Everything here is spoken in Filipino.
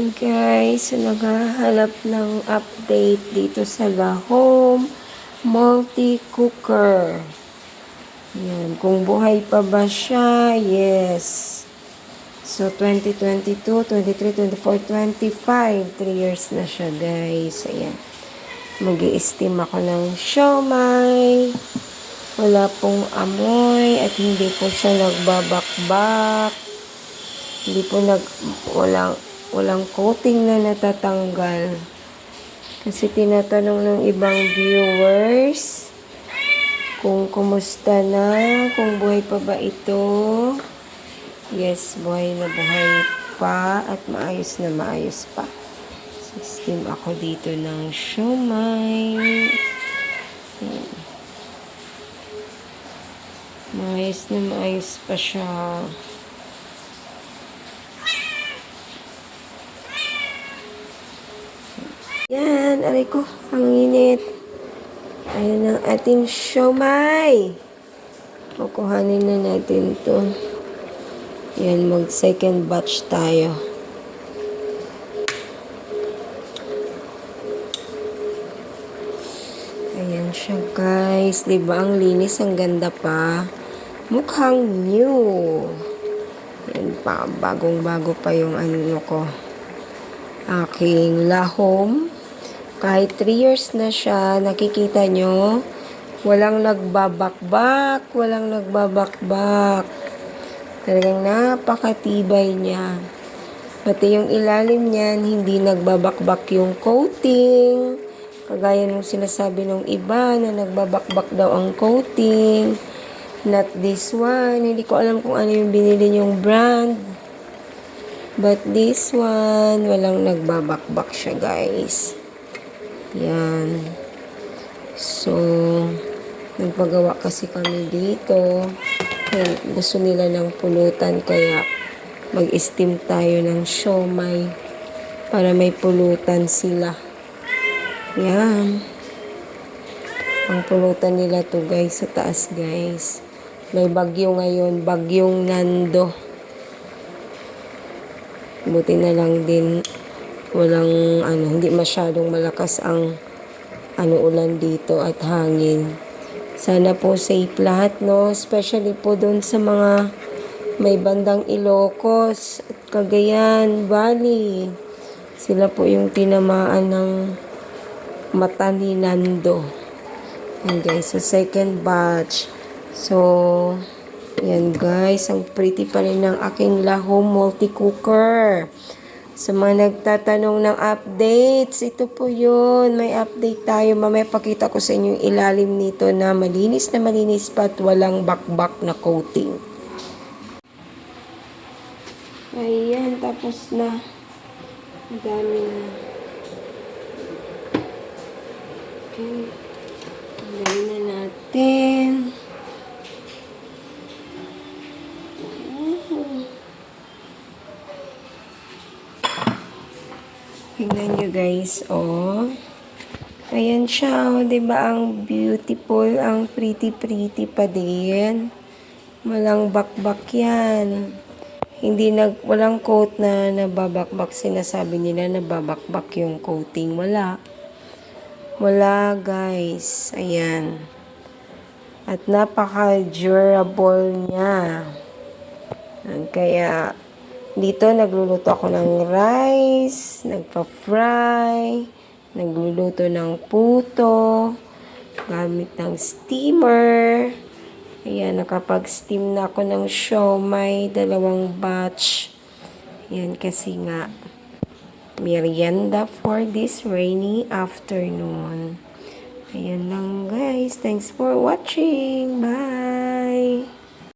Ayan guys, so naghahanap ng update dito sa Lahome multi-cooker. Ayan, kung buhay pa ba siya? Yes. So 2022, 23, 24, 25, 3 years na siya guys. Ayan. Mag-i-steam ako ng siomai. Wala pong amoy at hindi po siya nagbabakbak. Hindi po walang coating na natatanggal. Kasi tinatanong ng ibang viewers kung kumusta na, kung buhay pa ba ito. Yes, buhay na buhay pa at maayos na maayos pa. So, steam ako dito ng siomai. Maayos na maayos pa siya. Yan, aray ko, ang init. Ayan ang ating siomai. Kukuhanin na natin to. Yan, mag second batch tayo. Ayan siya guys. Diba ang linis, ang ganda pa. Mukhang new. Yan pa, bagong-bago pa yung ano ko. Aking Lahome. Kahit 3 years na siya, nakikita nyo, walang nagbabakbak, Talagang napakatibay niya. Pati yung ilalim niyan, hindi nagbabakbak yung coating. Kagaya nung sinasabi ng iba na nagbabakbak daw ang coating. Not this one. Hindi ko alam kung ano yung binili niyong brand. But this one, walang nagbabakbak siya guys. Yan. So, nagpagawa kasi kami dito. Gusto nila ng pulutan, kaya mag-steam tayo ng siomai para may pulutan sila. Yan. Ang pulutan nila to guys, sa taas guys. May bagyo ngayon, bagyong Nando. Buti na lang din walang hindi masyadong malakas ang ulan dito at hangin. Sana po safe lahat, no? Especially po doon sa mga may bandang Ilocos at Cagayan Valley. Sila po yung tinamaan ng mata ni Nando. And guys, sa second batch. So, yan guys, ang pretty pa rin ng aking Lahome multi-cooker. Sa mga nagtatanong ng updates, ito po yun. May update tayo. Mamaya pakita ko sa inyo yung ilalim nito na malinis pa at walang bakbak na coating. Ayan, tapos na. Ang dami na. Okay. Ang dami na natin. Tingnan nyo guys, oh. Ayan siya, oh. Diba ang beautiful, ang pretty pa din. Walang bakbak yan. Walang coat na nababakbak. Sinasabi nila nababakbak yung coating. Wala. Wala guys. Ayan. At napaka-durable niya. Kaya, dito, nagluluto ako ng rice, nagpa-fry, nagluluto ng puto, gamit ng steamer. Ayan, nakapag-steam na ako ng siomai, 2 batch. Ayan, kasi nga, merienda for this rainy afternoon. Ayan lang guys. Thanks for watching. Bye!